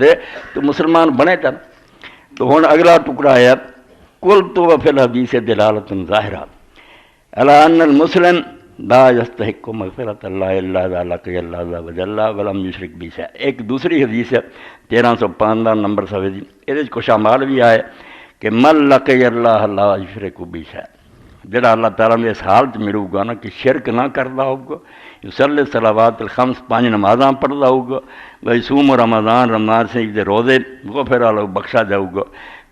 دے تو مسلمان بنے تھا. تو ہن اگلا ٹکڑا ہے کل تو فی الحدیث دلالت ظاہرہ علی ان المسلم لا یستحق مغفرۃ اللہ الا اذا لقی اللہ عز وجل ولم یشرک بہ شیئا. ایک دوسری حدیث ہے 1315 نمبر صفحے دی، یہ کچھ اعمال بھی آئے کہ من لقی اللہ لا یشرک بہ شیئا، جڑا اللہ تعالیٰ نے اس حالت ملو گا نا کہ شرک نہ کرتا ہوگا، یصلی الصلوات الخمس 5 نمازاں پڑھتا ہوگا، ویصوم رمضان رمضان سے دے روزے غفر له بخشا جاؤ گا.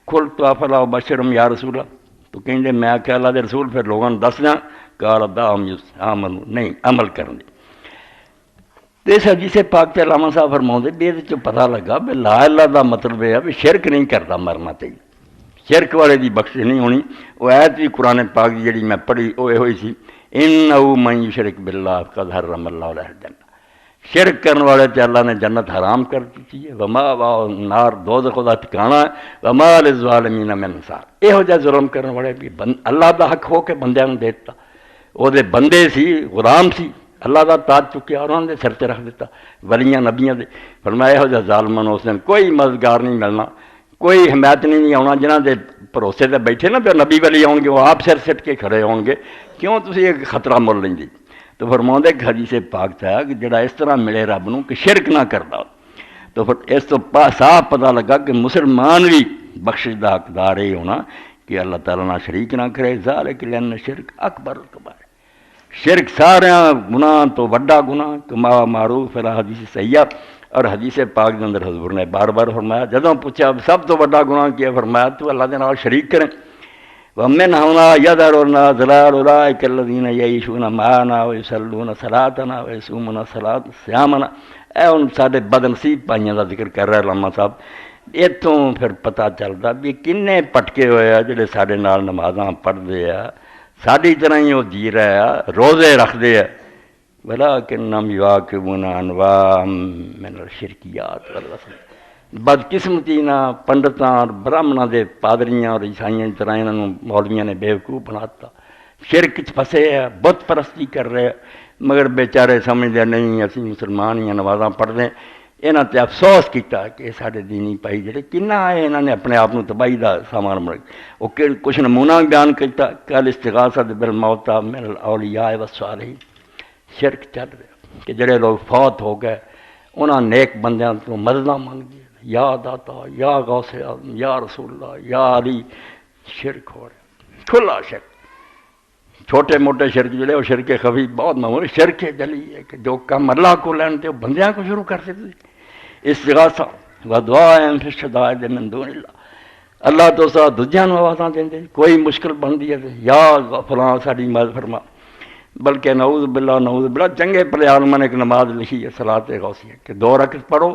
کھل تو افلا بشرم یا رسول اللہ، تو کہیں دے میں کہ اللہ دے رسول پھر لوگوں نے دس دیں قال دعهم یعملون، نہیں عمل کرن دے. تو اس حدیث پاک تے علامہ صاحب فرماؤں دے بھی یہ پتہ لگا بھی لا الہ دا مطلب ہے بھی شرک نہیں کرتا مرنا تے، شرک والے دی بخشش نہیں ہونی. وہ آیت بھی قرآن پاک دی جڑی میں پڑھی وہ یہ ہوئی سی انہ من یشرک باللہ فقد حرم اللہ علیہ الجنہ، شرک کرنے والے تے اللہ نے جنت حرام کر دی ہے، ومأواہ النار دوزخ دا ٹھکانہ ہے، وما للظالمین من نصار. یہو جہا ظلم کرنے والے بھی اللہ دا حق ہو کے بندیاں نوں دیتا، وہ دے بندے سی غلام سی، اللہ دا تاج چکیا اور انہوں نے سر تے رکھ دیتا ولیاں نبیاں دے. فرمایا یہو جہا ظالماں نوں اس دن کوئی مددگار نہیں ملنا، کوئی حمایت نہیں آنا، جنہاں دے بھروسے تے بیٹھے نا پھر نبی ولی آؤ گے وہ آپ سر سٹ کے کھڑے ہون گے، کیوں تسی ایک خطرہ مول لیں. تو فرماؤں دے کہ حدیث پاک تھا کہ جڑا اس طرح ملے رب نوں کہ شرک نہ کردا، تو پھر اس تو صاف پتہ لگا کہ مسلمان بھی بخشش دا حقدار ہی ہونا کہ اللہ تعالیٰ نہ شریک نہ کرے. ذالک لأن شرک اکبر الکبائر، شرک سارے گناہ تو بڑا گناہ کما معروف فی حدیث سیاح. اور حدیث پاک کے اندر حضور نے بار بار فرمایا، جدوں پوچھا سب تو بڑا گناہ کیا، فرمایا تو اللہ دے نال شریک کریں. ومن هنا يذرنا ظلال اولئک الذین یعیشون معنا ویصلون صلاتنا ویصومون صلاۃ صیامنا. اے ان سارے بد نصیب پائیاں کا ذکر کر رہا علامہ صاحب. اتوں پھر پتہ چلتا بھی کنے پٹکے ہوئے آ جڑے سارے نال نمازاں پڑھتے آ، ساری طرح ہی وہ جی رہے آ، روزے رکھتے آ، ولکنہم یواکبون انواع من الشرکیات والوثن. بدقسمتی نہ پنڈتاں اور برہمناں دے پادریاں اور عیسائیاں کی طرح انہوں مولویاں نے بیوقوف بناتا، شرک چ پھسے ہیں، بت پرستی کر رہے ہیں، مگر بیچارے سمجھتے نہیں اسی مسلمان ہی نمازاں پڑھتے. انہاں تے افسوس کیتا کہ سارے دینی پائی جڑے کنہ آئے انہوں نے اپنے آپ تباہی دا سامان بنا. وہ کچھ نمونہ بیان کیتا کہ الاستغاثۃ بالموتیٰ من الاولیاء والصالحین. شرک چل رہا کہ جڑے لوگ فوت ہو گئے انہاں نیک بندیاں تو مدداں منگ دی، یا داتا یا غوث اعظم یا رسول اللہ یا علی. شرک ہو رہا کھلا شرک. چھوٹے موٹے شرک جڑے وہ شرک خفی بہت معمولی، شرک جلی ہے کہ جو کام اللہ کو لین تے وہ بندیاں کو شروع کرتے تھے. استغاثہ و دعا فی الشدائد من دون اللہ، اللہ تو سا دوجیاں نوں آوازاں دیندے، کوئی مشکل بندی ہے یا فلاں ساڈی مدد فرما. بلکہ نعوذ باللہ نعوذ باللہ چنگے پلے عالماں نے ایک نماز لکھی ہے صلاۃ غوثیہ کہ 2 رکعت پڑھو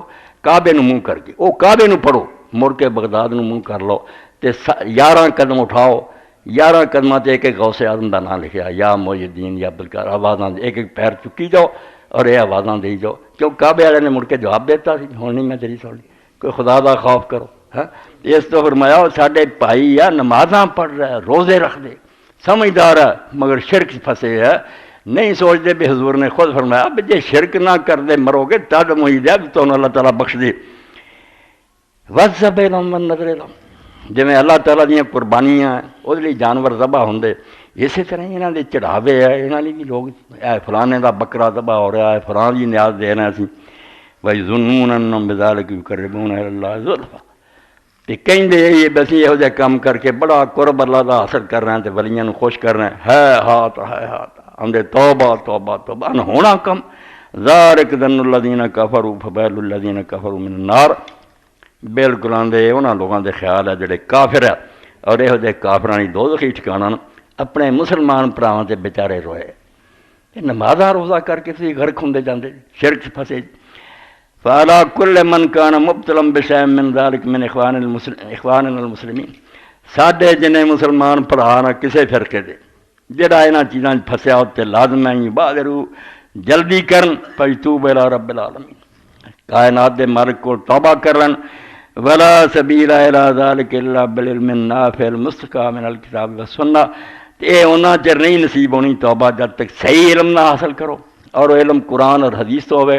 کعبے نوں منہ کر کے، وہ کعبے نوں پڑھو مڑ کے بغداد نوں منہ کر لو تے 11 قدم اٹھاؤ، 11 قدماں تے ایک ایک غوث اعظم دا نام لکھیا، یا محی الدین یا عبدالقادر، آوازاں ایک ایک پیر چکی جاؤ اور یہ آوازاں دے جاؤ. کیوں کعبے والے نے مڑ کے جواب دیتا سی ہن نہیں میں تیری سننی، کوئی خدا دا خوف کرو. اس تو فرمایا ساڈے بھائی آ نمازاں پڑھ رہے روزے رکھ دے، سمجھدار ہے مگر شرک پھنسے ہے، نہیں سوچتے بھی. حضور نے خود فرمایا بھی جے شرک نہ کر دے مرو گے تد امید ہے تو اللہ تعالیٰ بخش دے. وذب لهم والنذر لهم، جی اللہ تعالیٰ دیا قربانیاں وہ جانور ذبح ہوں، اسی طرح یہاں دے چڑھاوے ہے، یہاں بھی لوگ فلانے دا بکرا ذبح ہو رہا ہے، فلاں دی نیاز دے رہے سی. وَيَظُنُّونَ أَنَّهُمْ بِذَلِكَ يُقَرِّبُونَ إِلَى اللَّهِ زُلْفَىٰ، تے کہندے یہ بس یہ جہ کام کر کے بڑا قرب اللہ دا حاصل کر رہے ہیں تے ولیاں نوں خوش کر رہے ہیں. ہے ہاتھ آندے توبہ توبہ توبہ نہ ہونا کم. ذَلِكَ ظَنُّ الَّذِينَ كَفَرُوا فَوَيْلٌ لِّلَّذِينَ كَفَرُوا مِنَ النَّارِ. بالکل آندے انہاں لوگاں دے خیال ہے جڑے کافر ہے اور یہو جہے کافراں دی دوزخی ٹھکانہ اپنے مسلمان بھراواں تے بیچارے روئے. نمازاں روزہ کر کے تسی گھر کھندے جاندے شرک پھسے. فعلی کل من کان مبتلا بشیء من ذلک من اخواننا المسلمین، ساڈے جنے مسلمان بھرا نہ کسے فرقے دے جڑا انہاں چیزاں پھسیا تے لازم ہے بادرو جلدی کرن فیتوب الی رب العالمین، کائنات دے مالک کو توبہ کرن. ولا سبیل الی ذلک الا بالعلم النافع المستقی من الکتاب والسنہ. اے انہاں چر نہیں نصیب ہونی توبہ جب تک صحیح علم نہ حاصل کرو، اور وہ علم قرآن اور حدیث تو ہوئے،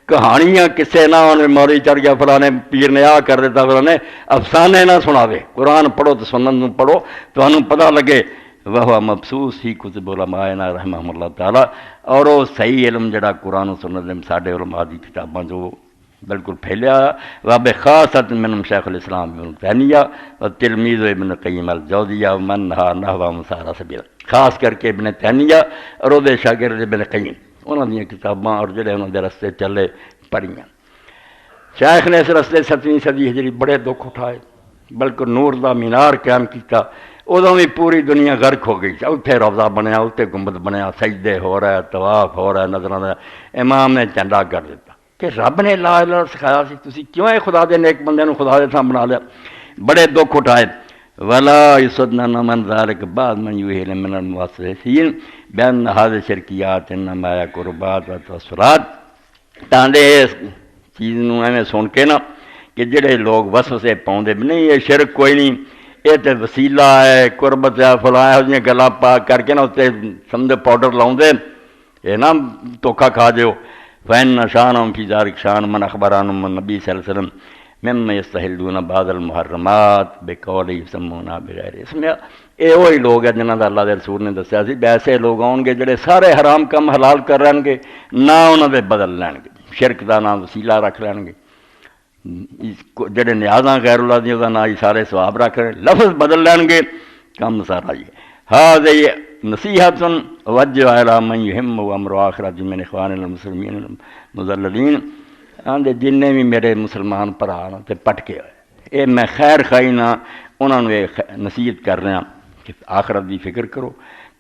کہانیاں کسے نہ ہونے موری چڑھ گیا فلانے پیر نے آ کر دیتا فلانے، افسانے نہ سناوے، قرآن پڑھو تو سنن پڑھو تو انہوں پتہ لگے وہ مبسوس ہی کتب علماء رحمہ اللہ تعالیٰ، اور وہ صحیح علم جڑا قرآن و سنت ساڈے علماء دی کتاباں جو بالکل پھیلیا، واب خاصت منہم شیخ الاسلام ابن تیمیہ و تلمیذ ابن قیم الجوزیہ من نہا نحو مسار سبیل، خاص کر کے ابن تیمیہ اور وہ شاگرد ابن قیم، انہوں نے کتاباں اور جڑے انہوں نے رستے چلے پڑھیاں۔ شیخ نے اس رستے 7ویں صدی ہجری بڑے دکھ اٹھائے، بلکہ نور دا مینار قائم کیتا، ادوں بھی پوری دنیا غرق ہو گئی، اتنے روضہ بنیا، اتنے گنبد بنیا، سجدے ہو رہا ہے، طواف ہو رہا ہے، نظر آ امام نے چنڈا کر دیتا کہ رب نے لا الہ سکھایا سی، تسی کیوں ہے خدا دے نیک بندے نو خدا دے تھاں بنا لیا، بڑے دکھ اٹھائے۔ ولا یصدن من ذلک بعد من یوہل من الموسوسین بین هذه شرکیات انما قربات و توسلات، تاندے اس چیز نو ایویں سن کے نا کہ جڑے لوگ وسوسے پاؤندے نہیں یہ شرک کوئی نہیں، یہ تے وسیلہ ہے، قربت ہے، فلاں ہو جیاں گلاں پا کر کے نا اتنے سمجھو پاؤڈر لاؤندے، یہ نہ دھوکا کھا دیو۔ فإن شانهم في ذلك شان من أخبر عنهم النبي صلى الله عليه وسلم مما يستحلون بعض المحرمات بقول يسمونها بغیر اسم، یہ وہی لوگ ہیں جنہاں دا اللہ دے رسول نے دسیا سی ایسے لوگ آؤ گے جڑے سارے حرام کم حلال کر لین گے، نہ انہاں دے بدل لین گے، شرک دا نام وسیلہ رکھ لین گے، جڑے نیازاں غیر اللہ دی دا نہ سارے ثواب رکھ لین، لفظ بدل لین گے، کم سارا یہ هذه نصیحت وجہ الی من یہم امر آخرت من اخوان المسلمین المذللین، آندے جننے بھی میرے مسلمان بھرا تے پٹکے ہوئے، اے میں خیر خائی نہ انہوں نے نصیحت کر رہا کہ آخرت دی فکر کرو،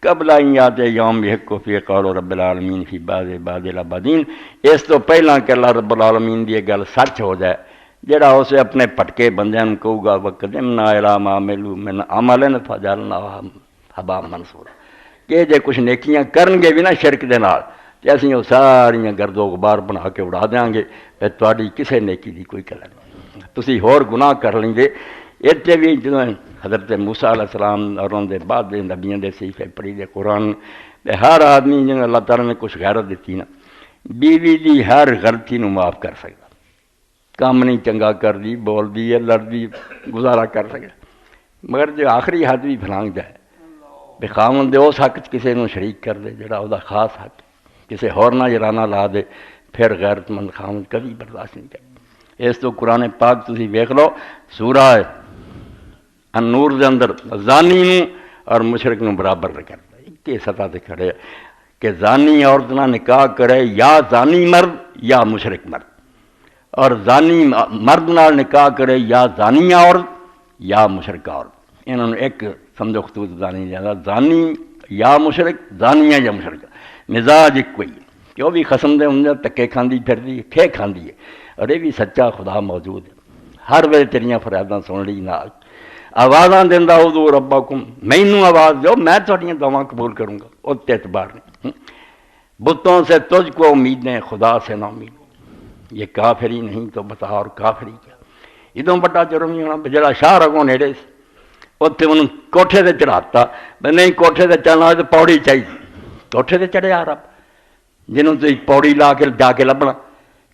قبل ان یات یوم یحق فی قول رب العالمین فی بعض عباد العبادین، اس تو پہلا کہ اللہ رب العالمین دی گل سچ ہو جائے، جڑا اسے اپنے پٹکے بندیاں نوں کہو گا وقدمنا الی ما عملوا من عمل فجعلناہ حبا منصورا، کہ جے کچھ نیکیاں کرن گے بھی نا شرک دے نال تے اسی وہ ساریاں گرد و غبار بنا کے اڑا دیاں گے، تے تہاڈی کسے نیکی دی کوئی قدر نہیں، تسی ہور گناہ کر لیں گے۔ اتنے بھی جدوں حضرت موسیٰ علیہ السلام اور ان دے بعد دے نبیوں دے صحیفے پڑھی دے قرآن تے ہر آدمی جنہوں اللہ تعالیٰ نے کچھ غیرت دیتی نا، بیوی دی ہر غلطی نو معاف کر سکتا، کام نہیں چنگا کر دی، بول دی ہے، لڑ دی، گزارا کر سکتا، مگر جو آخری حد بھی پھلانگ جائے بے خامن دے اس حق کسے نو شریک کر دے جڑا وہ خاص حق کسے ہور نہ جرانہ لا دے، پھر غیرت مند خامن کبھی برداشت نہیں کرے۔ اس تو قرآن پاک تسی ویکھ لو سورہ النور دے اندر زانی نو اور مشرک نو برابر کرتا، ایک ہی سطح تے کھڑے کہ زانی عورت نہ نکاح کرے یا زانی مرد یا مشرک مرد، اور زانی مرد نال نکاح کرے یا زانی عورت یا مشرک عورت، انہوں نے ایک سمجھو خطوط زانی زیادہ، زانی یا مشرک، زانیہ یا مشرک، مزاج ایک کوئی کہ وہ بھی خسم دے ہوں تکے کھاندی پھر دی کھے کھاندی ہے، اور یہ بھی سچا خدا موجود ہے، ہر ویلے تیریاں فریاداں سن لی نال آوازاں دیندا حضور ربکم، مینوں آواز دو میں تہاڈیاں دعاواں قبول کروں گا، اس تے اعتبار نہیں۔ بتوں سے تجھ کو امیدیں خدا سے نہ امید، یہ کافری نہیں تو بتا اور کافری کیا، ادوں بڑا جرم نہیں ہونا، جڑا شاہ رگوں نیڑے سی اتنے انہوں کوٹھے تے چڑھاتا، نہیں کوٹھے تے چڑھنا تو پوڑی چاہیے، کوٹھے تے چڑھے آ رب جنہوں تھی پوڑی لا کے جا کے لبنا،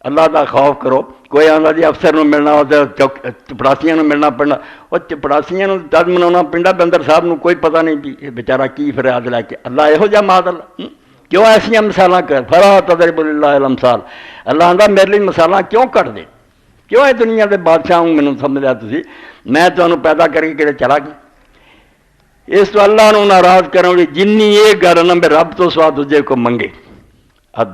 اللہ دا خوف کرو، کوئی آندا جی افسر نو ملنا ہو تو چپڑاسیاں نو ملنا پڑنا، وہ چپڑاسیاں نو تد مناؤنا پنڈا بندر صاحب نو کوئی پتہ نہیں بھی بیچارہ کی فریاد لے کے، اللہ یہو جا ماد اللہ کیوں ایسیاں مثالاں کر، فلا تضرب للہ الامثال، اللہ آندا میرے لیے مثالاں کیوں کٹ دے، کیوں ہے دنیا دے بادشاہ ہوں مینوں سمجھ لیا تسی، میں تمہیں پیدا کر کے کہڑے چلا گیا، اس تو اللہ نو ناراض کروں گی جنی یہ گل نہ رب تو سوا دوجے کو منگے،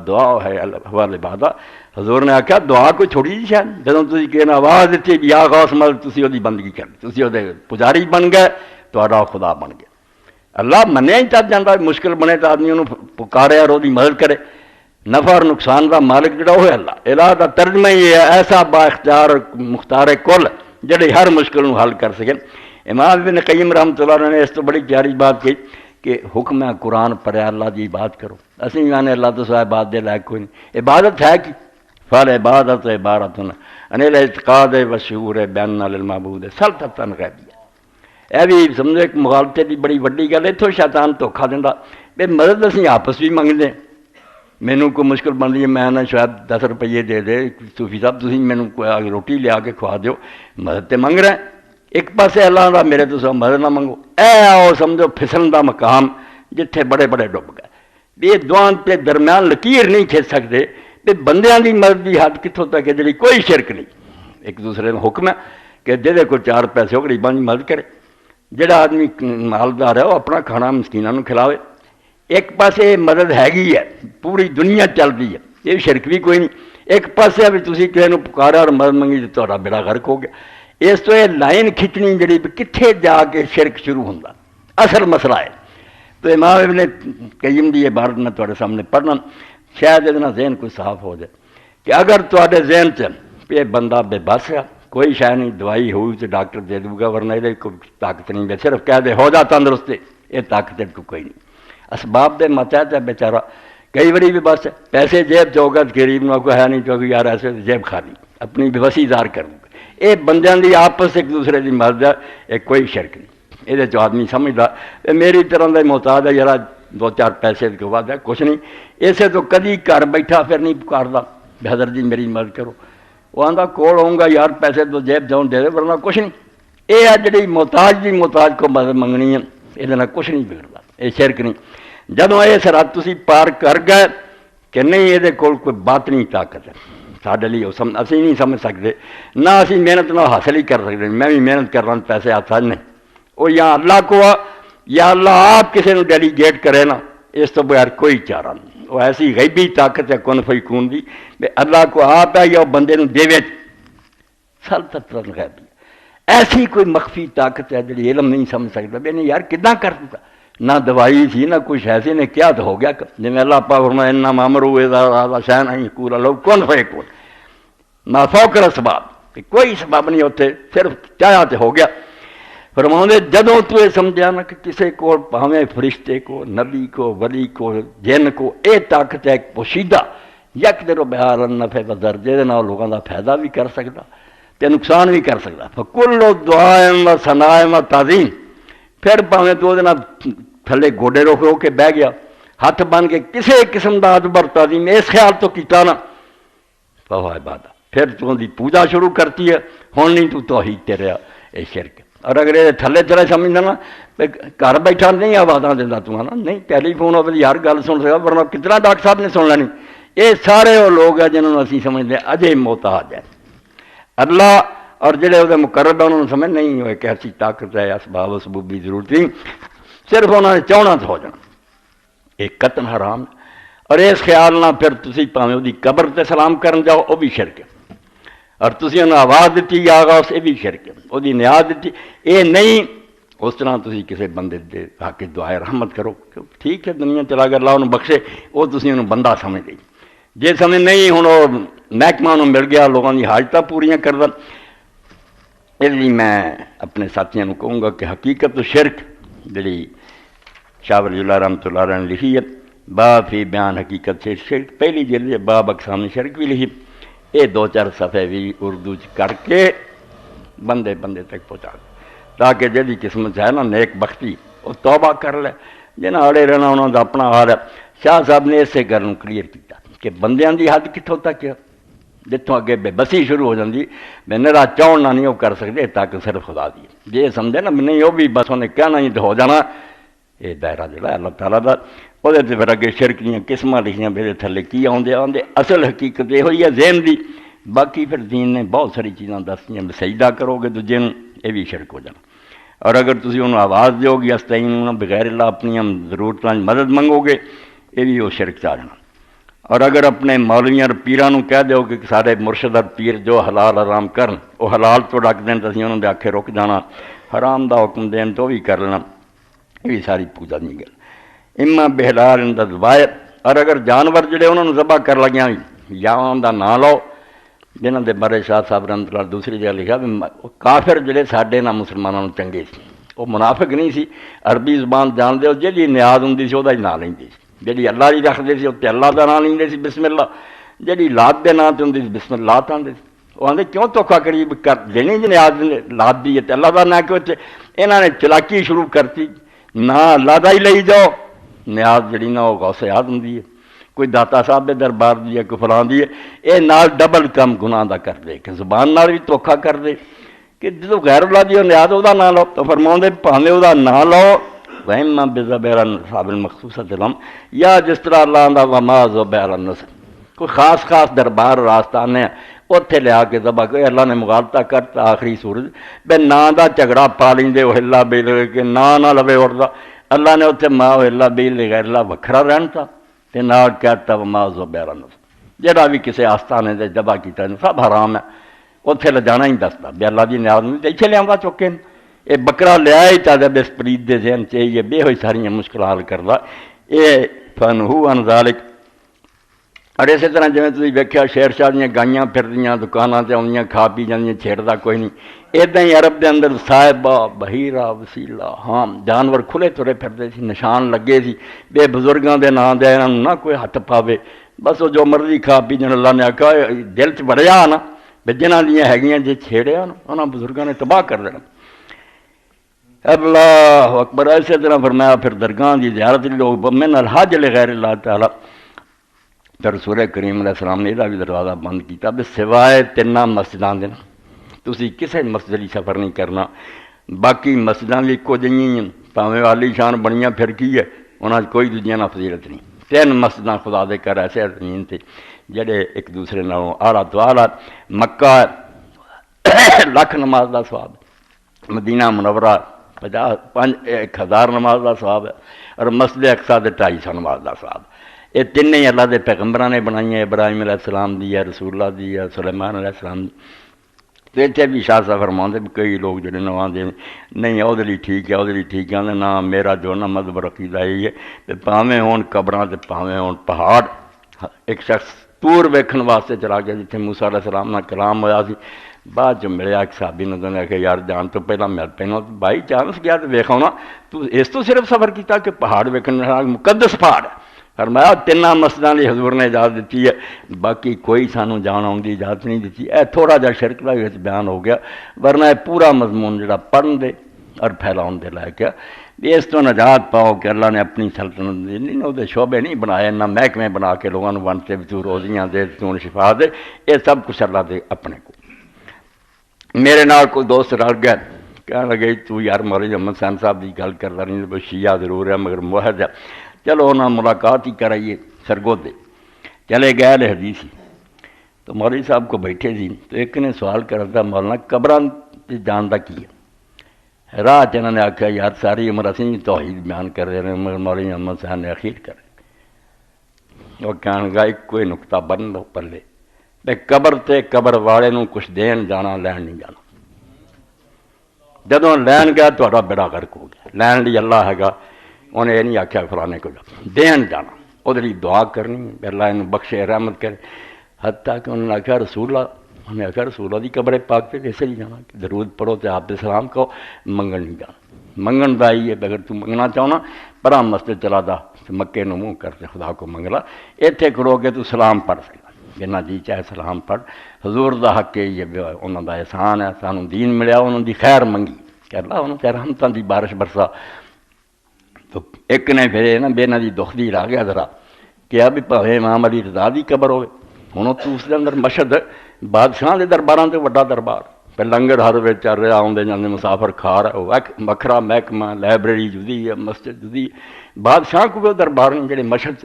دعا ہے حوالے عبادہ، حضور نے آخیا دعا کوئی چھوڑی جی شاید، جدوں تسی کہنا آواز دیتی یا غوث مل تسی وہ بندگی کر، تسی وہ پجاری بن گئے، تہاڈا خدا بن گیا، اللہ منیا ہی چل جاتا، مشکل بنے تو آدمی انہوں پکارے اور وہ مدد کرے، نفع اور نقصان کا مالک جڑا وہ ہے اللہ، الہ کا ترجمہ یہ ہے ایسا با اختیار مختار کل جڑے ہر مشکل کو حل کر سکے۔ امام ابن قیم رحمۃ اللہ علیہ نے اس تو بڑی پیاری بات کی کہ حکم ہے قرآن پڑھے اللہ دی عبادت کرو، اسی یعنی اللہ تو سوا عبادت دے لائق کوئی نہیں، عبادت ہے کہ فال عبادت عبارت ان الاعتقاد والشعور بین للمعبود سلطتا غیبیہ، اے بھی سمجھو ایک مغالطے دی بڑی وڈی گل، اتوں شیطان دھوکھا دیندا بے مدد اسی آپس بھی منگدے مینوں کوئی مشکل بن رہی ہے، میں نہ شاید 10 روپیے دے دے صوفی صاحب تسی مینوں کوئی روٹی لیا کے کھوا دیو، مدد تے منگ رہا ہے۔ ایک پاسے اللہ دا میرے تو سب مدد نہ منگو، اے آؤ سمجھو پھسلن دا مقام جتھے بڑے بڑے ڈب گئے۔ یہ دوان تے درمیان لکیر نہیں کھچ سکتے تے بندیاں دی مدد دی حد کتھوں تک ہے جڑی کوئی شرک نہیں۔ ایک دوسرے کا حکم ہے کہ جہدے کو 4 پیسے ہو غریباں دی مدد کرے، جڑا آدمی مالدار ہے وہ اپنا کھانا مسکیناں نوں کھلاوے۔ ایک پاسے مدد ہے پوری دنیا چل رہی ہے، یہ شرک بھی کوئی نہیں۔ ایک پاسے بھی تسی کسی نوں پکارا اور مدد منگی تو تہاڈا بیڑا غرق ہو گیا۔ اس تو یہ لائن کھچنی جڑی کتھے جا کے شرک شروع ہوندا اصل مسئلہ ہے۔ تو امام ابن قیم دی عبارت میں تہاڈے سامنے پڑھنا، شاید ادنا ذہن کوئی صاف ہو جائے کہ اگر تہاڈے ذہن چ یہ بندہ بے بس ہے، کوئی شے نہیں، دوائی ہوئی تو ڈاکٹر دے دوں گا، ورنہ یہ کوئی طاقت نہیں، صرف کہہ دے ہو جا تندرست، یہ طاقت کوئی نہیں۔ اسباب دے ماتحت ہے بیچارہ، کئی باری بھی بس ہے، پیسے جیب چوگا غریب نو کوئی ہے نہیں چوگی یار ایسے جیب خالی، اپنی بے بسی ظاہر کروں گا۔ یہ بندیاں دی آپس ایک دوسرے دی مدد ہے، یہ کوئی شرک نہیں۔ یہ آدمی سمجھدا میری طرح کا محتاج ہے یار 2-4 پیسے کے بعد ہے کچھ نہیں، اسے تو کدی گھر بیٹھا پھر نہیں پکاردا کہ حضرت جی میری مدد کرو، وہ آندا کول آؤں گا یار پیسے تو جیب جاؤں دے دے ورنہ کچھ نہیں۔ یہ ہے جڑی محتاج کو مدد منگنی ہے، یہ کچھ نہیں بگڑتا، یہ شرک نہیں۔ جدوں یہ سرحد تسی پار کر گئے کہ نہیں یہ کوئی باطنی طاقت ہے ساڈے لیے، اسی نہیں سمجھ سکتے، نہ اسی محنت نہ حاصل ہی کر سکتے، میں بھی محنت کر رہا ہوں پیسے ہاتھ نہیں، وہ یا اللہ کو یا اللہ آپ کسی نے ڈیلیگیٹ کرے نا، اس تو بغیر کوئی چارہ نہیں۔ وہ ایسی غیبی طاقت ہے کن فیکون دی، اللہ کو آپ ہے یا بندے نو دے سلطنت غیبی، ایسی کوئی مخفی طاقت ہے جڑی علم نہیں سمجھ سکتا بھی نہیں یار کداں کر دوں گا، نہ دوائی سی نہ کچھ ایسے نے کیا تو ہو گیا، جی اللہ پاک فرمایا انما امرؤ اذا اراد شیئا ان یقول له کن فیکون، ما فوق الاسباب، کہ کوئی سبب نہیں ہوتے، صرف چاہا تو ہو گیا۔ فرماؤں جدوں تو یہ سمجھا نا کہ کسی کو بھاویں فرشتے کو، نبی کو، ولی کو، جن کو اے طاقت ہے ایک پوشیدہ یقدر بہار النفع والضر، جہدے نال لوگاں دا فائدہ بھی کر سکتا تے نقصان بھی کر سکتا۔ فکل دعاء و ثناء و تعظیم، پھر پاویں تو دے نال تھلے گوڈے رکھ رو کے بہ گیا، ہاتھ بن کے کسی قسم دا ادب اور تعظیم اس خیال تو کیتا نا، فہو عبادہ، پھر تو دی پوجا شروع کرتی ہے، ہن نہیں تو توحید تے رہیا، اے شرک۔ اور اگر یہ تھلے تھلے سمجھنا نا گھر بیٹھا نہیں آوازاں دینا تو نا، نہیں ٹیلی فون ہو ہر گل سن سکا، ورنہ کتنا ڈاکٹر صاحب نے سن لینی۔ یہ سارے وہ لوگ ہیں جنہوں نے اسی سمجھتے ہیں اجے محتاج ہے اللہ، اور جڑے وہ مقرب ہیں انہوں نے سمجھ نہیں ہوئے کہ ایسی طاقت ہے، اسباب اسبوب کی ضرورت نہیں، صرف انہوں نے چاہنا تو ہو جانا، ایک قطن حرام۔ اور اس خیال نہ پھر تسی پاویں وہ قبر تے سلام کرن جاؤ وہ بھی شرک ہے، اور تسی انہوں آواز دیتی یا آغاز یہ بھی شرک ہے، وہ نیاز دیتی یہ نہیں، اس طرح تسی کسی بندے دے آکے دعائے رحمت کرو، ٹھیک ہے دنیا چلا گیا اللہ انہوں بخشے، وہ تسی انہوں بندہ سمجھ گئی، جی سمجھ نہیں ہوں وہ محکمہ انہوں مل گیا لوگوں کی حاجتیں پوریاں کردہ۔ اس لیے میں اپنے ساتھیوں کو کہوں گا کہ حقیقت تو شرک جڑی شاہ ولی اللہ رحمۃ اللہ علیہ نے لکھی ہے، باب فی بیان حقیقت سے شرک، پہلی جلد ہے، باب اقسام شرک بھی لکھی، یہ 2-4 صفحے بھی اردو کر کے بندے تک پہنچا دیں، تاکہ جہی قسمت ہے نا نیک بختی وہ توبہ کر لے، جنہیں آڑے رہنا انہوں کا اپنا حال ہے۔ شاہ صاحب نے اسے گل کلیئر کیا کہ بندیاں دی حد کتوں تک ہے، جتوں اگے بے بسی شروع ہو جاتی، میں میرا چاہنا نہیں وہ کر سکتے، تاکہ صرف خدا دی جی سمجھے نا نہیں وہ بھی بس انہیں کہنا ہی تو ہو جانا، یہ دائرہ جڑا اللہ تعالیٰ دا، وہ پھر اگے شرک دیا قسم لکھیاں میرے تھلے کی آدھے اصل حقیقت یہ ہوئی ہے ذہن دی، باقی پھر دین نے بہت ساری چیزاں دسیاں، سجدہ کرو گے دوجے نوں یہ بھی شرک ہو جانا، اور اگر تسی انہوں آواز دیو گے استعینوا بغیر اللہ اپنی ضرورتاں مدد منگو گے یہ بھی وہ شرک چاہ جانا، اور اگر اپنے مولویاں اور پیراں نوں کہہ دیو کہ سارے مرشد اور پیر جو حلال حرام کرن وہ حلال تو ڈک دین تو اسی انہوں دے آکھے رک جانا، حرام دا حکم دین تو بھی کر لینا، یہ بھی ساری پوجا نہیں گل۔ اما بحلال اند ذبائح، اور اگر جانور جڑے انہوں نے ذبح کر لگیاں یا ان دا نام لو، جنہاں دے بارے شاہ صاحب رحمۃ اللہ دوسری جگہ لکھا بھی کافر جڑے ساڈے نہ مسلمانوں نوں چنگے سی، وہ منافق نہیں سی، عربی زبان جان دے، جہی نیاز ہوندی سی وہ نام لیندے سی، جہی اللہ دی رکھدے سی تے اللہ دا نام لیندے سی بسم اللہ، جہی لات دے نام تے ہوندی سی بسم اللہ آندے سی، وہ آندے کیوں دھوکھا قریب کر دینی جی نیاز لات دی تے اللہ دا نام کیوں، انہاں نے چلاکی شروع کرتی، نہ اللہ دا ہی لئی جاؤ، نیاز جڑی نہ وہ غوث اعظم دی ہے، کوئی داتا صاحب دے دربار دی ہے کوئی فلاں دی ہے، یہ نال ڈبل کم گناہ دا کر دے کہ زبان نال بھی دھوکھا کر دے کہ جدو غیر اللہ دی نیاد وہ نہ لو تو فرماؤں دے بھاویں وہ نہ لو وَإِمَّا بِذَبِيرَ صاحب المخصوصۃ لم، یا جس طرح اللہ دا وما ذبیرا النصر، کوئی خاص خاص دربار راستانے اتنے لیا کے ذبح کوئی اللہ نے مغالطہ کرتا آخری سورج بے نا دا جھگڑا پا لیندے وہ اللہ بیل کے نا نہ لوے اڑتا، اللہ نے اتنے ماں اللہ بیل غیر اللہ وکھرا رہن تھا تے نال کہتا وما ذبیرا النصر، جہاں بھی کسی آستانے دے ذبح کیتا سب حرام ہے، اتنے لے جانا ہی دستا بے اللہ دی نیاز نہیں اتنے لیا چکے یہ بکرا لیا ہی چاہتا بے سپرید دے ذہن چاہیے بے ہوئی ساری مشکل حل کرتا یہ فنہو عن ذالک۔ اور اسی طرح جی تھی ویکیا شیر شاہ دیا گائیاں پھردیاں دکانوں سے آدیاں کھا پی جاندیاں چھیڑتا کوئی نہیں، ادا ہی عرب دے اندر صاحبہ بحیرہ وسیلہ ہاں جانور کھلے ترے پھرتے سی، نشان لگے سی بے بزرگاں دے نام دے انہوں نہ کوئی ہاتھ پاوے، بس وہ جو مرضی کھا پی جان اللہ نے آکھا دل چ بڑھیا نا بھی جنہاں دیاں ہیگیاں جے چھیڑیا نا انہاں بزرگاں نے تباہ کر دینا۔ اللہ اکبر۔ اسی طرح فرمایا پھر درگاہ دی زیارت لوگ من الحج لغیر اللہ تعالی، پھر رسول کریم علیہ السلام نے یہ بھی دروازہ بند کیتا بھی سوائے تیناں مسجداں دے تسی کسے مسجد لی سفر نہیں کرنا، باقی مسجداں بھی کچھ نہیں پاویں عالی شان بنیاں پھر کی ہے انہاں کوئی دوجیاں نہ فضیلت نہیں، تین مسجداں خدا دے کر ایسے زمین تے جڑے ایک دوسرے نالوں اعلیٰ تو اعلیٰ، مکہ لکھ نماز دا ثواب، مدینہ منورہ 1000 نماز دا ثواب ہے، اور مسجد اقصیٰ دے 250 نماز دا ثواب۔ یہ تین ہی اللہ دے پیغمبراں نے بنائی ہیں، ابراہیم علیہ السلام دی ہے، رسول اللہ دی ہے، سلیمان علیہ السلام دی۔ تو اتنے بھی شاہ صاحب فرماتے بھی کئی لوگ جڑے نواں دے نہیں وہ لیے ٹھیک ہے وہ لیے ٹھیک ہے نہ میرا جو نا مذہب عقیدہ یہی ہے کہ پاویں ہون قبراں تے پاویں ہون پہاڑ۔ ایک شخص طور ویکھن واسطے چلا گیا جتنے موسیٰ علیہ السلام نہ کلام ہویا سی، بعد جو ملیا ایک صحابی نے تو نے کہ یار جان تو پہلا مل پہنا بائی چانس گیا تو ویکھا ہونا تو اس تو صرف سفر کیتا کہ پہاڑ ویکھن مقدس پہاڑ ہے۔ فرمایا تیناں مسجداں دی حضور نے اجازت دیتی ہے، باقی کوئی سانوں جان آن دی اجازت نہیں دیتی۔ اے تھوڑا جا شرک دا وچ بیان ہو گیا، ورنہ یہ پورا مضمون جڑا پڑھن دے اور پھیلاؤن دے لائق ہے۔ اس تو نجات پاؤ کہ اللہ نے اپنی سلطنت نہیں وہ شعبے نہیں بنائے، نہ محکمے بنا کے لوگوں نے ونتے بھی تو روزیاں دے تو شفا دے، یہ سب کچھ اللہ دے اپنے کو۔ میرے نال کوئی دوست رل گیا کہنے لگے تو یار مولوی محمد حسین صاحب کی گل کرتا نہیں، شیعہ ضرور ہے مگر موحد ہے، چلو انہاں ملاقات ہی کرائیے سرگودے۔ چلے گئے حدیث ہی تو مولوی صاحب کو بیٹھے سی تو ایک نے سوال کرتا مولانا قبراں جانتا کی ہے؟ راہ انہوں نے آخیا یار ساری عمر اسی توحید بیان کر رہے ہیں مگر مولوی محمد حسین نے اخیر کر وہ کہنے لگا ایک کوئی نقطہ بن لو پلے بے قبر تے قبر والے نوں کچھ دین جانا لین نہیں جانا، جدوں لین گیا تہاڈا بیڑا غرق ہو گیا۔ لین لی اللہ ہے انہیں یہ نہیں آخیا فلانے کو دین جانا، وہ دعا کرنی اللہ انہوں بخشے رحمت کرے۔ حتیٰ کہ انہوں نے آخیا رسول اللہ، انہیں آخیا رسول اللہ دی قبر پاک پہ کیسے نہیں جانا، درود پڑھو تو آپ سلام کہو، منگن نہیں جانا۔ منگن دا ہی ہے اگر تو منگنا چاہنا پرا مسجد چلا دا مکے نو منہ کرتے خدا کو منگلا، اتنے کھڑو کے تو سلام پڑھ سکتا جنا جی چاہے سلام پڑھ۔ حضور دا حق ہے یہ انہوں دا احسان ہے، سانوں دین ملیا انہوں دی خیر منگی کہ اللہ انہوں تے رحمتاں دی بارش برسا۔ تو ایک نے پھر نا بے نا دی دکھ دی آ گیا ذرا کہ بھی بھاویں امام علی رضا دی قبر ہوئے ہوں تو اس دے اندر مشہد بادشاہ دے درباراں تے وڈا دربار پھر لنگر ہر وچ چل رہا آندے جاندے مسافر کھا رہا وکھرا محکمہ لائبریری جدی ہے مسجد جدی، بادشاہ کو بھی دربار نہیں جڑے مشہد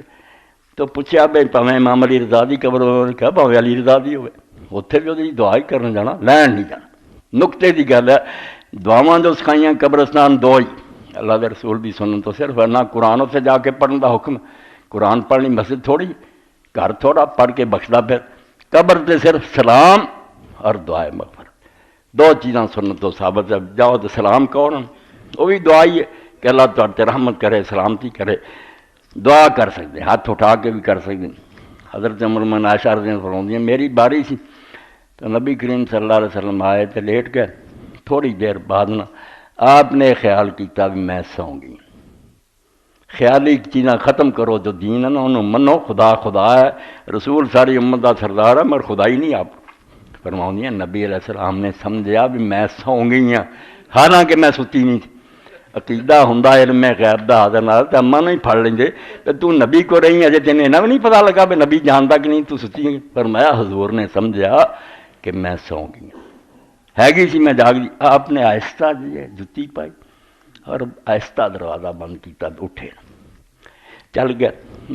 تو پوچھا بھائی پاویں امام علی رضا دی قبر ہوئے کہا بھاویں علی رضا دی ہوئے اتنے بھی وہ دعا ہی کرنے جانا لین نہیں جانا۔ نقطے دی گل ہے دعاواں جو سکھائیاں قبرستان دو ہی اللہ دے رسول دی سنن تو صرف نہ قرآن اتنے جا کے پڑھن دا حکم، قرآن پڑھنی مسجد تھوڑی گھر تھوڑا پڑھ کے بخشدا پھر، قبر تے صرف سلام اور دعائے مغفرت دو چیزاں سنن تو ثابت ہے۔ جاؤ تو سلام کہو نا وہ بھی دعا ہی ہے کہ اللہ تعالی رحمت کرے سلامتی کرے، دعا کر سکتے ہاتھ اٹھا کے بھی کر سکتے۔ حضرت عمر من عائشہ رضی اللہ عنہا فرماتی ہیں میری باری سی تو نبی کریم صلی اللہ علیہ وسلم آئے تو لیٹ گئے، تھوڑی دیر بعد نا آپ نے خیال کیتا بھی میں سوں گی۔ خیالی چیزاں ختم کرو، جو دین ہے نا انہوں منو، خدا خدا ہے، رسول ساری امت دا سردار ہے مگر خدا ہی نہیں۔ آپ فرماؤں نبی علیہ السلام نے سمجھا بھی میں سوں گئی ہوں حالانکہ میں ستی نہیں تھی، عقیدہ ہوندا علم غیب دا حاضر نال تے اما نہیں پھڑ لیندے تے تو نبی کو رہی اجے تینوں انہاں بھی نہیں پتہ لگا بھی نبی جاندا کہ نہیں تو سچی ہے۔ فرمایا حضور نے سمجھا کہ میں سو گئی ہے گی سی میں جاگ گئی۔ آپ نے آہستہ جتی پائی اور آہستہ دروازہ بند کیتا، اٹھے چل گیا۔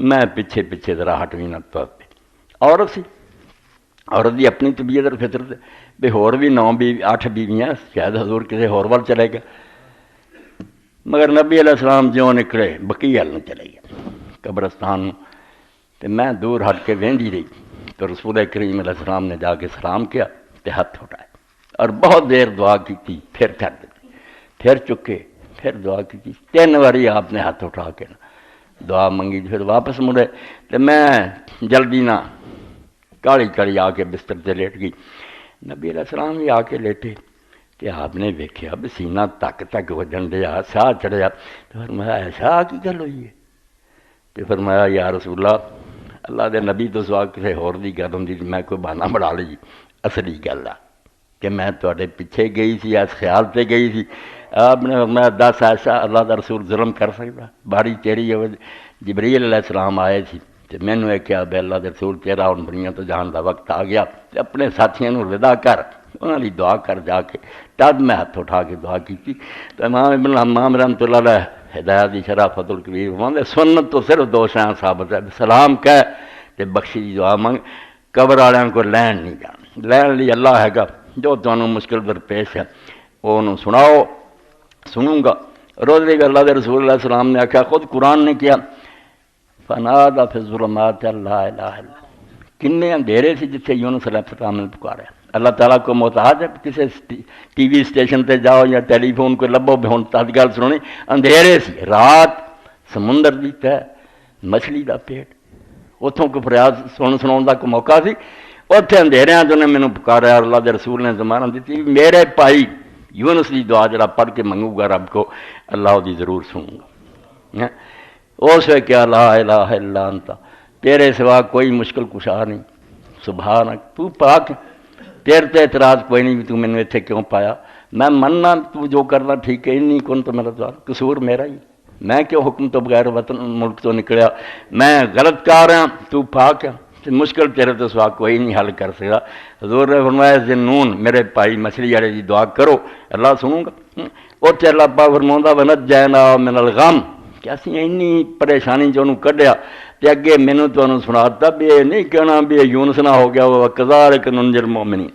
میں پیچھے پیچھے ذرا ہٹ بھی نہ تو پہ عورت سی، عورت دی اپنی طبیعت اور فطرت بھی ہور بھی 9 بیوی 8 بیویاں، شاید حضور کسی ہور وال چلے گئے، مگر نبی علیہ السلام جو نکلے بقیع نہ چلے گئے قبرستان، تو میں دور ہٹ کے وہندی رہی تو رسول کریم علیہ السلام نے جا کے سلام کیا تے ہاتھ اٹھائے اور بہت دیر دعا کی، پھر چھڈ دیتی، پھر چکے، پھر دعا کی، 3 باری آپ نے ہاتھ اٹھا کے دعا منگی، پھر واپس مڑے تو میں جلدی نہ کالی کالی آ کے بستر سے لیٹ گئی۔ نبی علیہ السلام بھی آ کے لیٹے کہ آپ نے ویکھیا بھی سینہ تک تک وجن دیا، ساہ چڑھیا، تو فرمایا ایسا کی گل ہوئی ہے؟ تو فرمایا یا رسول اللہ دے نبی تو سوا کسی ہور دی گل ہوندی میں کوئی بہانہ بنا لی، اصلی گل آ کہ میں تواڈے پیچھے گئی سی، اس خیال سے گئی سی۔ آپ نے فرمایا 10 ایسا اللہ دا رسول ظلم کر سکتا؟ باری تیری ہے۔ جبریل علیہ السلام آئے تھی تو میں نے کہا بے اللہ دے رسول تیرا ہن دنیا تو جان دا وقت آ گیا، اپنے ساتھیوں نوں ودا کر، انہاں دی دعا کر جا کے۔ تب میں ہاتھ اٹھا کے دعا کی تو امام ابن حمام رحمۃ اللہ علیہ ہدایت دی شرح فتح القبیر فرماندے سنت تو صرف 2 شیاں ثابت ہے، سلام کہہ تے بخشی دی دعا منگ، قبر والوں کو لین نہیں جانا، لین لی اللہ ہے گا، جو تمہیں مشکل درپیش ہے وہ انہوں سناؤ، سنوں گا۔ روز بھی اللہ دے رسول اللہ علیہ السلام نے آکھا، خود قرآن نے کیا فنادى في الظلمات لا الہ الا، کنے اندھیرے سے جتھے یونس علیہ السلام نے پکارا۔ اللہ تعالیٰ کو محتاج ہے کسی ٹی وی اسٹیشن تے جاؤ یا ٹیلی فون کو لبو بھی ہوں تد گل سنونی، اندھیرے سی، رات، سمندر دی تہ، مچھلی دا پیٹ، اتوں کو فریاد سناؤں دا کو موقع سی، اتنے اندھیریاں جو نے مینوں پکارا اور اللہ دے رسول نے زمانہ دیتی میرے بھائی یونس دی دعا جڑا پڑھ کے منگوں گا رب کو، اللہ دی ضرور سنوں گا۔ اس وقت کیا لا الہ الا انت، تیرے سوا کوئی مشکل کشا نہیں، سبحانک، تو پاک، تیرے تے اعتراض کوئی نہیں بھی تو مینوں اتنے کیوں پایا، میں مننا تو جو کرنا ٹھیک ہے، نہیں کن تو میرا دوار، قصور میرا ہی، میں کیوں حکم تو بغیر وطن ملک تو نکلیا، میں غلط کار ہاں، تو پاک ہے، مشکل تیرے تو سوا کوئی نہیں حل کر سکتا۔ حضور نے فرمایا ذنون میرے بھائی مچھلی والے دی دعا کرو اللہ سنوں گا۔ اتنے اللہ پاک فرماؤں ونجینا من الغم، کہ اسی اینی پریشانی جو انہوں کڈیا تے اگے مینوں تانوں سناتا بھی یہ نہیں کہنا بھی یونس نہ ہو گیا وہ کذالک ننجی المؤمنین،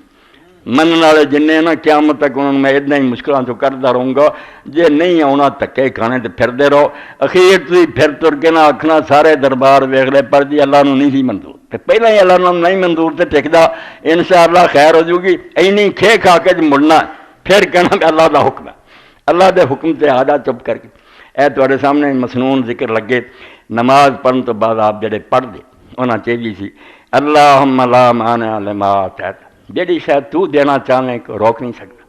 منن والے جنے نا قیامت تک انہوں میں اتنا ہی مشکلاں چوں کڈدا رہوں گا، جے نہیں آنا دھکے کھانے تے پھردے رہو، اخیر تسی پھر تر کے نہ آکھنا سارے دربار ویکھ لے پر جی اللہ نوں نہیں سی منظور، تے پہلے ہی اللہ نوں نہیں منظور تے ٹکدا، انشاءاللہ خیر ہو جائے گی، اینی کھے کھا کے مڑنا پھر کہنا کہ اللہ دا حکم ہے، اللہ دے حکم تے آ جا چپ کر کے۔ اے تواڈے سامنے مسنون ذکر لگے، نماز پڑھن تو بعد آپ جڑے پڑھ دے انہاں چاہیے سی اللہم لا مانع لما اعطیت، جڑی شاید تو دینا چاہنے کو روک نہیں سکتا،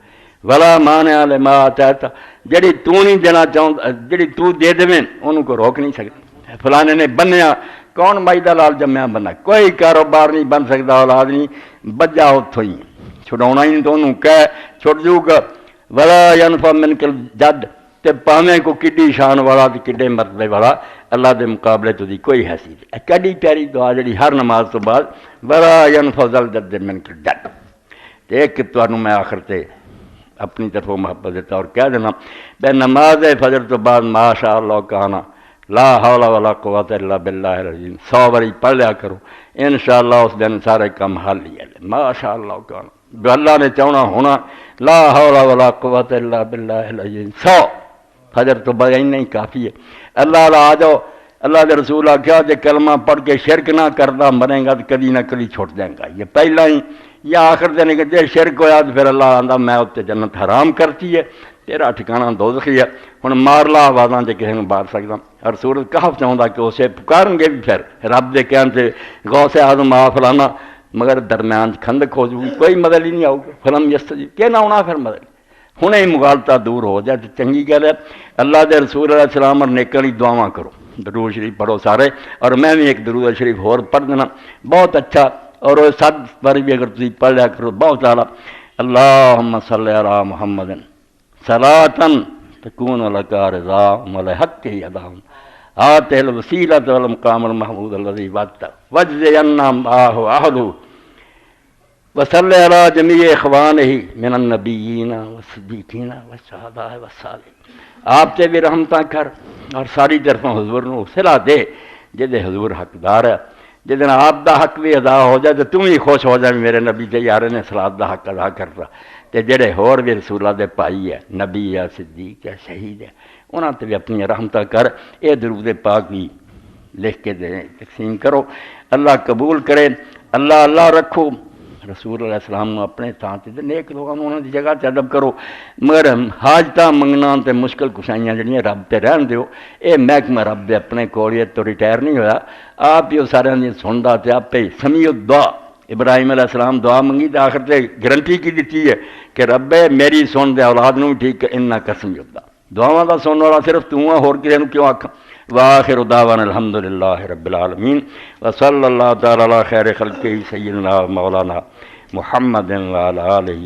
ولا مانع لما اعطیت، جڑی تو نہیں دینا چاہتا، جڑی تو دے دے انہوں کو روک نہیں سکتا۔ فلانے نے بنیا، کون مائی دا لال جمیا بنا، کوئی کاروبار نہیں بن سکتا، اولاد نہیں بجا اتوں ہی چھڑاؤنا ہی نہیں تو انہوں کہہ چھڑ جو گا، ولا ینفع منک الجد، تے پاویں کو کڈی شان والا تے کڈے مرتبے والا اللہ دے مقابلے تو دی کوئی حیثیت ہے۔ کڈی پیاری دعا جڑی ہر نماز تو بعد ولا ینفع ذا الجد منک الجد۔ تے ایک تانوں میں آخر تے اپنی طرفوں محبت دیتا اور کہہ دینا بے نماز فجر تو بعد ماشاء اللہ کہنا لا حول ولا قوت الا باللہ العظیم 100 باری پڑھ لیا کرو، انشاءاللہ اس دن سارے کام حل ہی ہے، ماشاء اللہ کہنا جو اللہ نے چاہنا ہونا، لا حول ولا قوت الا باللہ العظیم 100 فجر تو بعد نہیں کافی ہے۔ اللہ آ جاؤ، اللہ کے رسول آخیا جے کلمہ پڑھ کے شرک نہ کرتا مرے گا تو کدی نہ کدی چھوٹ جائے گا، یہ پہلا ہی یا آخر دن کہ جے شرک ہویا تو پھر اللہ آندا میں اتنے جنت حرام کرتی ہے، تیرا ٹھکانہ دوزخی ہے، ہن مار لا آوازاں جے کسی نوں مار سکدا۔ اور سورۃ کہف چاہتا کہ اسے پکارن گے بھی پھر رب دے کہن سے غوث اعظم آ فلانا، مگر درمیان کھندک ہو جائے کوئی مدد ہی نہیں آؤ گا، فلم یستجیب کہ نہ آنا پھر مدد ہن ہی مغالطہ دور ہو جائے تو چنگی گل ہے۔ اللہ دے رسول علیہ السلام اور نیکاں دی دعاواں کرو، درود شریف پڑھو سارے، اور میں بھی ایک درود شریف اور پڑھ دینا بہت اچھا، اور 7 بار بھی اگر تسی پڑھ لیا کرو بہت اعلیٰ۔ اللہم صلی علی محمد صلاۃً تکون لک رضا ولحق ادا آتہ الوسیلۃ والمقام المحمود الذی وعدتہ واجزی عنا معہ اہلہ وصلی علی جمیع اخوانہ من النبیین والصدیقین والشہداء والصالحین۔ آپ تے بھی رحمتاں کر اور ساری طرفوں حضور نو صلہ دے جدے حضور حقدار ہے، جدن آپ دا حق بھی ادا ہو جائے تو تم ہی خوش ہو جائے میرے نبی تے یارے نے صلاۃ دا حق ادا کرتا، تے جڑے ہور بھی رسولہ دے پائی ہے، نبی ہے، صدیق ہے، شہید ہے، انہاں تے بھی اپنی رحمتاں کر۔ اے درود پاک بھی لکھ کے دیں، تقسیم کرو، اللہ قبول کرے، اللہ اللہ رکھو، رسول علیہ السلام نے اپنے تھان تے نیک لوگوں انہوں دی جگہ تے ادب کرو، مگر حاجتاں منگنا تے مشکل کشائیاں جڑیاں رب تے رہن دیو۔ اے محکمہ رب دے اپنے کوڑیت تو ریٹائر نہیں ہویا، آپ ہی سارے دی سندا تے آپ ہی سمیع الدعا۔ ابراہیم علیہ السلام دعا منگی تے آخر تے گارنٹی کی دیتی ہے کہ رب میری سن دے اولاد نو بھی ٹھیک ہے، انک سمیع الدعا، دعاواں دا سنن والا صرف تو ہے، ہور کسے نوں کیوں آکھاں۔ وآخر دعوانا الحمدللہ رب العالمین وصلی اللہ تعالی علی خیر خلقہ سیدنا مولانا محمد وعلی آلہ